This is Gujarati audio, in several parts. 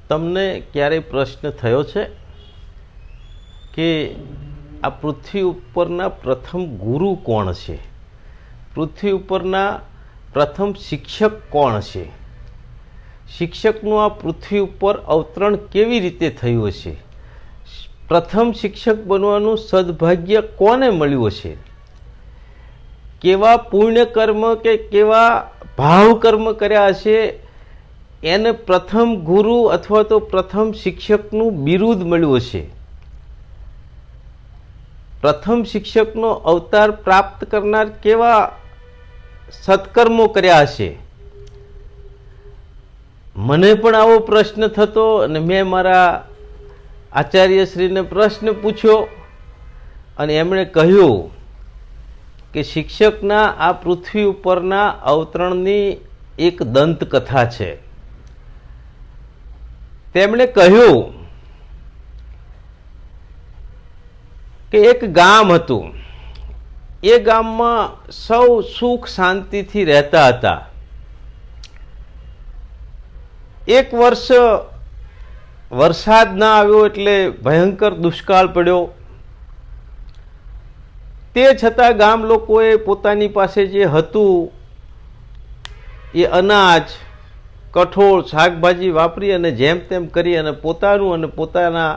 તમને ક્યારેય પ્રશ્ન થયો છે કે આ પૃથ્વી ઉપરના પ્રથમ ગુરુ કોણ છે? પૃથ્વી ઉપરના પ્રથમ શિક્ષક કોણ છે? શિક્ષકનું આ પૃથ્વી ઉપર અવતરણ કેવી રીતે થયું હશે? પ્રથમ શિક્ષક બનવાનું સદભાગ્ય કોને મળ્યું હશે? કેવા પુણ્ય કર્મ કે કેવા ભાવ કર્મ કર્યા હશે એને પ્રથમ ગુરુ અથવા તો પ્રથમ શિક્ષકનું બિરુદ મળ્યું હશે? પ્રથમ શિક્ષકનો અવતાર પ્રાપ્ત કરનાર કેવા સત્કર્મો કર્યા હશે? મને પણ આવો પ્રશ્ન થતો અને મેં મારા આચાર્યશ્રીને પ્રશ્ન પૂછ્યો અને એમણે કહ્યું કે શિક્ષકના આ પૃથ્વી ઉપરના અવતરણની એક દંતકથા છે. તેમણે કહ્યું કે એક ગામ હતું. એ ગામમાં સૌ સુખ શાંતિથી રહેતા હતા. એક વર્ષ વરસાદ ના આવ્યો એટલે ભયંકર દુષ્કાળ પડ્યો. તે છતાં ગામ લોકોએ પોતાની પાસે જે હતું એ અનાજ, કઠોળ, શાકભાજી વાપરી અને જેમ તેમ કરી અને પોતાનું અને પોતાના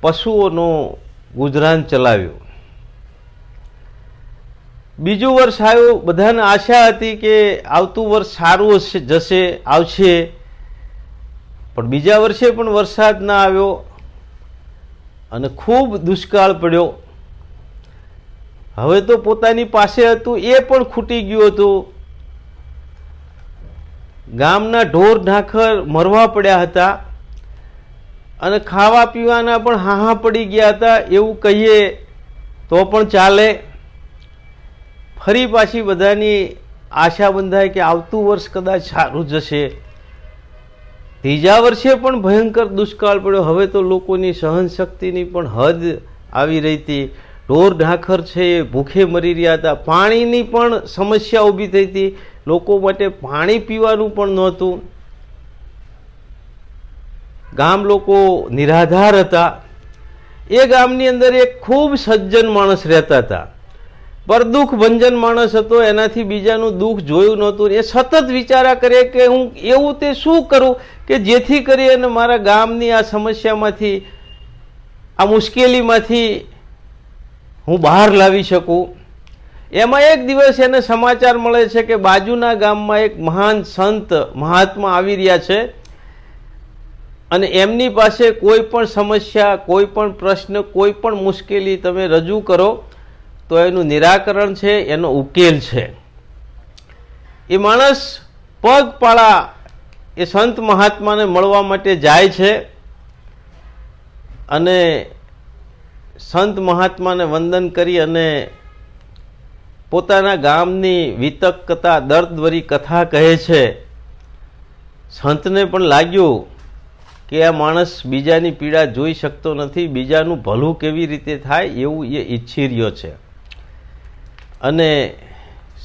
પશુઓનું ગુજરાન ચલાવ્યું. બીજું વર્ષ આવ્યું. બધાને આશા હતી કે આવતું વર્ષ સારું આવશે, પણ બીજા વર્ષે પણ વરસાદ ના આવ્યો અને ખૂબ દુષ્કાળ પડ્યો. હવે તો પોતાની પાસે હતું એ પણ ખૂટી ગયું હતું. ગામના ઢોર ઢાંખર મરવા પડ્યા હતા અને ખાવા પીવાના પણ હાહા પડી ગયા હતા એવું કહીએ તો પણ ચાલે. ફરી પાછી બધાની આશા બંધાય કે આવતું વર્ષ કદાચ સારું જશે. ત્રીજા વર્ષે પણ ભયંકર દુષ્કાળ પડ્યો. હવે તો લોકોની સહનશક્તિની પણ હદ આવી રહી હતી. ઢોર ઢાંખર છે એ ભૂખે મરી રહ્યા હતા. પાણીની પણ સમસ્યા ઊભી થઈ હતી. લોકો માટે પાણી પીવાનું પણ નહોતું. ગામ લોકો નિરાધાર હતા. એ ગામની અંદર એક ખૂબ સજ્જન માણસ રહેતા હતા. પર દુઃખ ભંજન માણસ હતો. એનાથી બીજાનું દુઃખ જોયું નહોતું. એ સતત વિચારા કરે કે હું એવું તે શું કરું કે જેથી કરી અને મારા ગામની આ સમસ્યામાંથી, આ મુશ્કેલીમાંથી હું બહાર લાવી શકું. એમાં એક દિવસ એને સમાચાર મળે છે કે બાજુના ગામમાં એક મહાન સંત મહાત્મા આવી રહ્યા છે અને એમની પાસે કોઈ પણ સમસ્યા, કોઈ પણ પ્રશ્ન, કોઈ પણ મુશ્કેલી તમે રજૂ કરો તો એનું નિરાકરણ છે, એનો ઉકેલ છે. એ માણસ પગપાળા એ સંત મહાત્માને મળવા માટે જાય છે અને સંત મહાત્માને વંદન કરી અને પોતાના ગામની વિતક કથા, દર્દભરી કથા કહે છે. સંતને પણ લાગ્યું કે આ માણસ બીજાની પીડા જોઈ શકતો નથી, બીજાનું ભલું કેવી રીતે થાય એવું એ ઈચ્છી રહ્યો છે. અને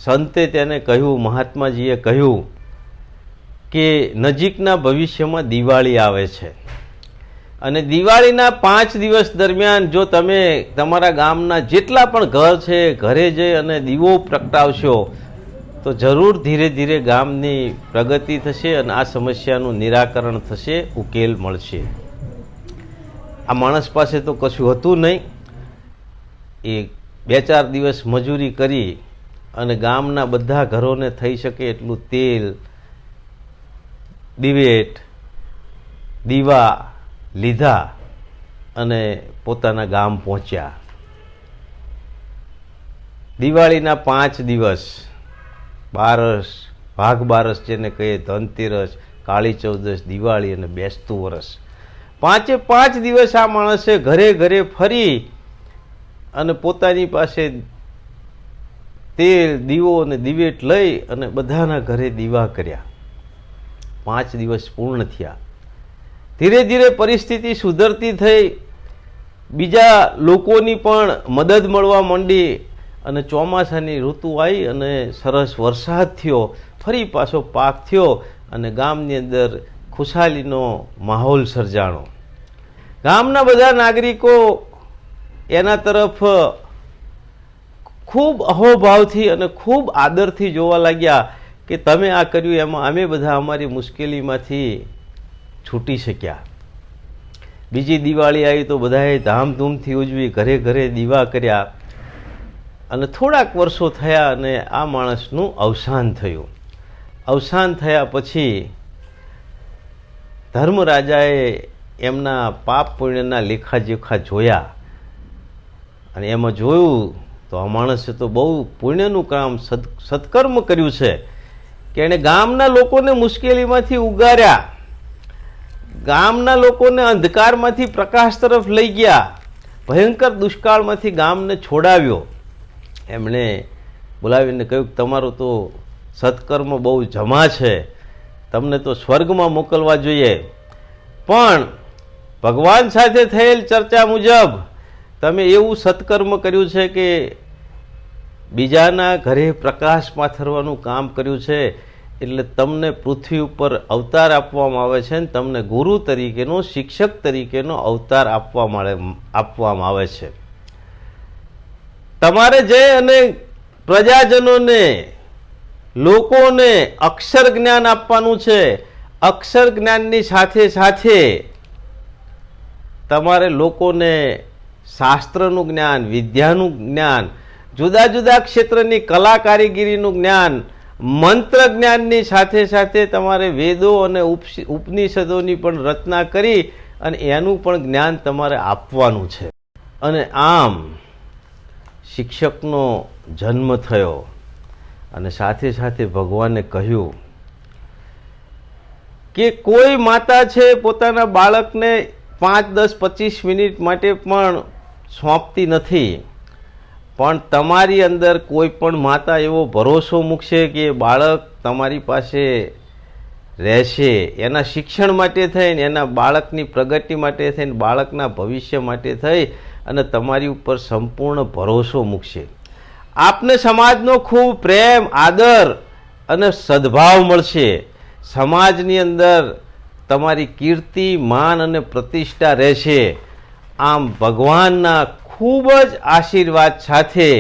સંતે તેને કહ્યું, મહાત્માજીએ કહ્યું કે નજીકના ભવિષ્યમાં દિવાળી આવે છે અને દિવાળીના 5 દિવસ દરમિયાન જો તમે તમારા ગામના જેટલા પણ ઘર છે ઘરે જઈ અને દીવો પ્રગટાવશો તો જરૂર ધીરે ધીરે ગામની પ્રગતિ થશે અને આ સમસ્યાનું નિરાકરણ થશે, ઉકેલ મળશે. આ માણસ પાસે તો કશું હતું નહીં. એ 2-4 દિવસ મજૂરી કરી અને ગામના બધા ઘરોને થઈ શકે એટલું તેલ, દિવેટ, દીવા લીધા અને પોતાના ગામ પહોંચ્યા. દિવાળીના 5 દિવસ, બારસ, ભાગ બારસ જેને કહીએ, ધનતેરસ, કાળી ચૌદસ, દિવાળી અને બેસતું વર્ષ, 5 દિવસ આ માણસે ઘરે ઘરે ફરી અને પોતાની પાસે તેલ, દીવો અને દિવેટ લઈ અને બધાના ઘરે દીવા કર્યા. 5 દિવસ પૂર્ણ થયા. ધીરે ધીરે પરિસ્થિતિ સુધરતી થઈ. બીજા લોકોની પણ મદદ મળવા માંડી અને ચોમાસાની ઋતુ આવી અને સરસ વરસાદ થયો. ફરી પાછો પાક થયો અને ગામની અંદર ખુશાલીનો માહોલ સર્જાણો. ગામના બધા નાગરિકો એના તરફ ખૂબ અહોભાવથી અને ખૂબ આદરથી જોવા લાગ્યા કે તમે આ કર્યું એમાં અમે બધા અમારી મુશ્કેલીમાંથી છૂટી શક્યા. બીજી દિવાળી આવી તો બધાએ ધામધૂમથી ઉજવી, ઘરે ઘરે દીવા કર્યા. અને થોડાક વર્ષો થયા અને આ માણસનું અવસાન થયું. અવસાન થયા પછી ધર્મરાજાએ એમના પાપ પુણ્યના લેખાજોખા જોયા અને એમાં જોયું તો આ માણસે તો બહુ પુણ્યનું કામ, સત્કર્મ કર્યું છે કે એણે ગામના લોકોને મુશ્કેલીમાંથી ઉગાર્યા, ગામના લોકોને અંધકારમાંથી પ્રકાશ તરફ લઈ ગયા, ભયંકર દુષ્કાળમાંથી ગામને છોડાવ્યો. એમણે બોલાવીને કહ્યું કે તમારું તો સત્કર્મ બહુ જમા છે, તમને તો સ્વર્ગમાં મોકલવા જોઈએ, પણ ભગવાન સાથે થયેલ ચર્ચા મુજબ તમે એવું સત્કર્મ કર્યું છે કે બીજાના ઘરે પ્રકાશ પાથરવાનું કામ કર્યું છે, એટલે તમને પૃથ્વી ઉપર અવતાર આપવામાં આવે છે અને તમને ગુરુ તરીકેનો, શિક્ષક તરીકેનો અવતાર આપવામાં આવે છે. તમારે જઈ અને પ્રજાજનોને, લોકોને અક્ષર જ્ઞાન આપવાનું છે. અક્ષર જ્ઞાનની સાથે સાથે તમારે લોકોને શાસ્ત્રનું જ્ઞાન, વિદ્યાનું જ્ઞાન, જુદા જુદા ક્ષેત્રની કલા કારીગીરીનું જ્ઞાન, મંત્ર જ્ઞાનની સાથે સાથે તમારે વેદો અને ઉપનિષદોની પણ રચના કરી અને એનું પણ જ્ઞાન તમારે આપવાનું છે. અને આમ શિક્ષકનો જન્મ થયો અને સાથે સાથે ભગવાને કહ્યું કે કોઈ માતા છે પોતાના બાળકને 5, 10, 25 મિનિટ માટે પણ સોંપતી નથી, પણ તમારી અંદર કોઈ પણ માતા એવો ભરોસો મૂકશે કે બાળક તમારી પાસે રહેશે, એના શિક્ષણ માટે થઈને, એના બાળકની પ્રગતિ માટે થઈને, બાળકના ભવિષ્ય માટે થઈ અને તમારી ઉપર સંપૂર્ણ ભરોસો મૂકશે. આપને સમાજનો ખૂબ પ્રેમ, આદર અને સદભાવ મળશે. સમાજની અંદર તમારી કીર્તિ, માન અને પ્રતિષ્ઠા રહેશે. આમ ભગવાનના ખૂબ જ આશીર્વાદ સાથે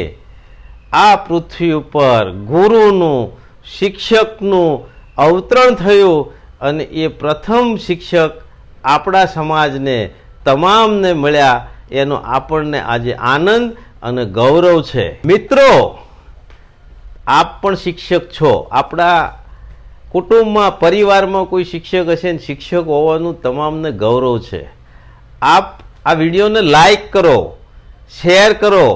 આ પૃથ્વી ઉપર ગુરુનું, શિક્ષકનું અવતરણ થયું અને એ પ્રથમ શિક્ષક આપણા સમાજને, તમામને મળ્યા. એનો આપણને આજે આનંદ અને ગૌરવ છે. મિત્રો, આપ પણ શિક્ષક છો. આપણા કુટુંબમાં, પરિવારમાં કોઈ શિક્ષક હશે ને શિક્ષક હોવાનું તમામને ગૌરવ છે. આપ આ વિડીયોને લાઈક કરો, શેર કરો,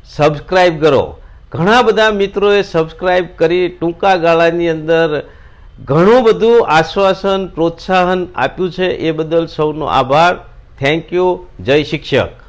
સબસ્ક્રાઈબ કરો. ઘણા બધા મિત્રોએ સબસ્ક્રાઈબ કરી ટૂંકા ગાળાની અંદર ઘણું બધું આશ્વાસન, પ્રોત્સાહન આપ્યું છે. એ બદલ સૌનો આભાર. Thank you. જય શિક્ષક.